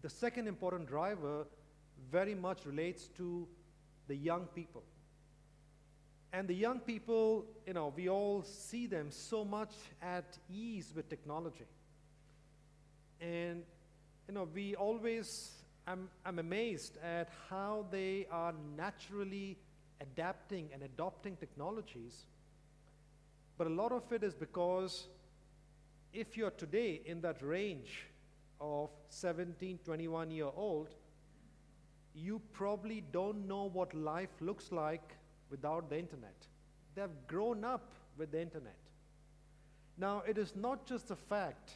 The second important driver very much relates to the young people. And the young people, we all see them so much at ease with technology. And, we always, I'm amazed at how they are naturally adapting and adopting technologies. But a lot of it is because if you're today in that range of 17, 21-year-old, you probably don't know what life looks like without the internet. They've grown up with the internet. Now, it is not just the fact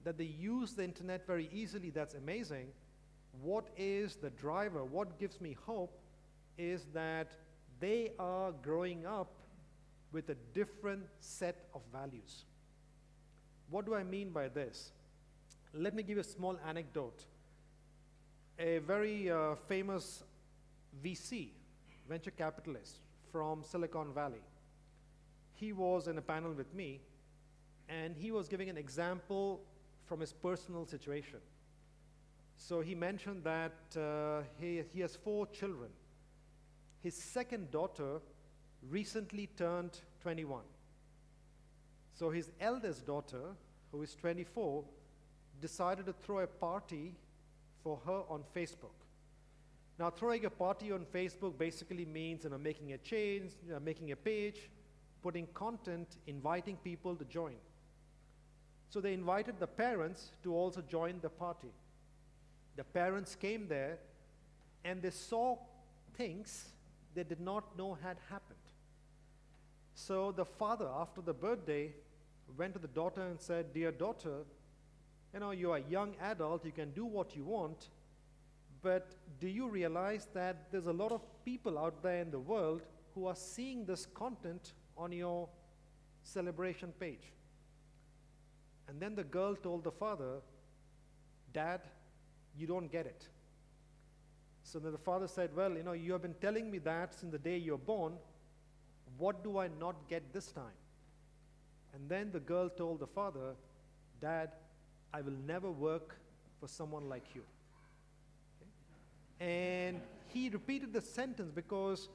that they use the internet very easily that's amazing. What is the driver? What gives me hope is that they are growing up with a different set of values. What do I mean by this? Let me give you a small anecdote. A very famous VC, venture capitalist from Silicon Valley, he was in a panel with me, and he was giving an example from his personal situation. So he mentioned that he has 4 children. His second daughter recently turned 21. So his eldest daughter, who is 24, decided to throw a party for her on Facebook. Now, throwing a party on Facebook basically means making a change, making a page, putting content, inviting people to join. So they invited the parents to also join the party. The parents came there, and they saw things they did not know had happened. So the father, after the birthday, went to the daughter and said, "Dear daughter, you are a young adult, you can do what you want, but do you realize that there's a lot of people out there in the world who are seeing this content on your celebration page?" And then the girl told the father, "Dad, you don't get it." So then the father said, "Well, you have been telling me that since the day you're born. What do I not get this time?" And then the girl told the father, "Dad, I will never work for someone like you." Okay? And he repeated the sentence because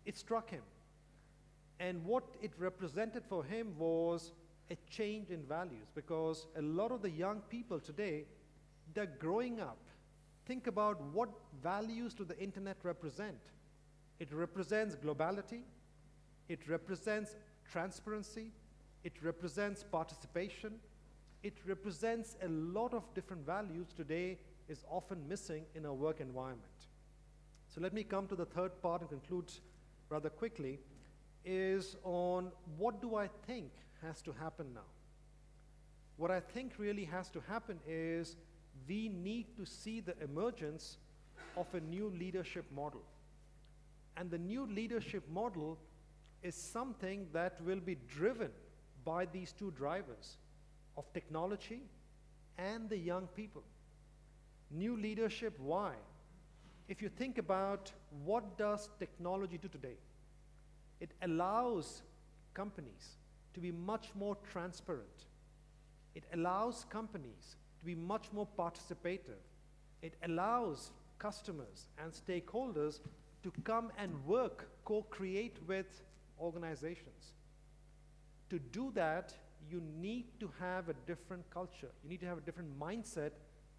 it struck him. And what it represented for him was a change in values, because a lot of the young people today, they're growing up. Think about what values do the internet represent. It represents globality. It represents transparency. It represents participation. It represents a lot of different values today is often missing in our work environment. So let me come to the third part and conclude rather quickly, is on what do I think has to happen now. What I think really has to happen is we need to see the emergence of a new leadership model. And the new leadership model is something that will be driven by these 2 drivers of technology and the young people. New leadership, why? If you think about what does technology do today, it allows companies to be much more transparent. It allows companies to be much more participative. It allows customers and stakeholders to come and work, co-create with organizations. To do that, you need to have a different culture. You need to have a different mindset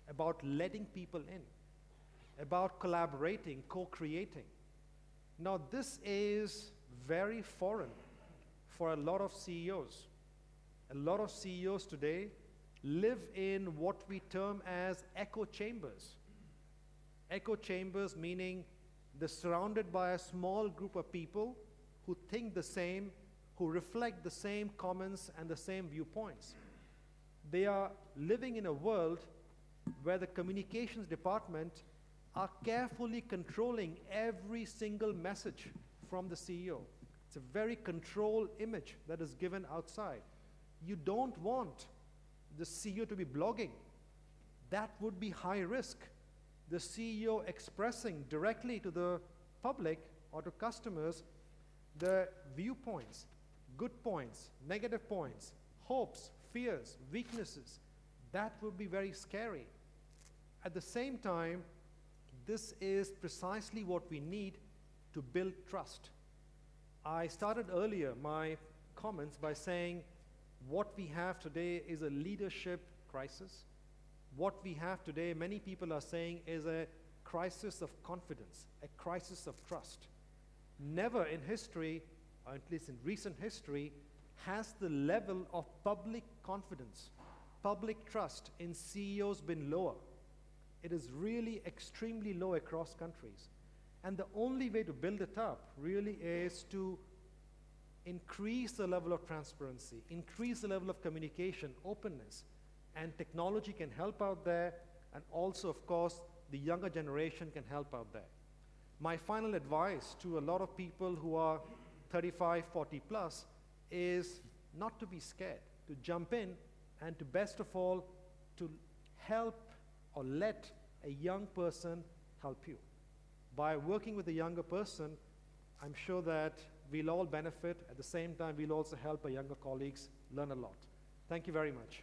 about letting people in, about collaborating, co-creating. Now, this is very foreign for a lot of CEOs. A lot of CEOs today live in what we term as echo chambers. Echo chambers meaning they're surrounded by a small group of people who think the same, who reflect the same comments and the same viewpoints. They are living in a world where the communications department are carefully controlling every single message from the CEO. It's a very controlled image that is given outside. You don't want the CEO to be blogging. That would be high risk. The CEO expressing directly to the public or to customers the viewpoints, good points, negative points, hopes, fears, weaknesses. That would be very scary. At the same time, this is precisely what we need to build trust. I started earlier my comments by saying what we have today is a leadership crisis. What we have today, many people are saying, is a crisis of confidence, a crisis of trust. Never in history, or at least in recent history, has the level of public confidence, public trust in CEOs been lower. It is really extremely low across countries. And the only way to build it up really is to increase the level of transparency, increase the level of communication, openness, and technology can help out there, and also, of course, the younger generation can help out there. My final advice to a lot of people who are 35, 40 plus is not to be scared, to jump in, and to best of all, to help or let a young person help you. By working with a younger person, I'm sure that we'll all benefit. At the same time, we'll also help our younger colleagues learn a lot. Thank you very much.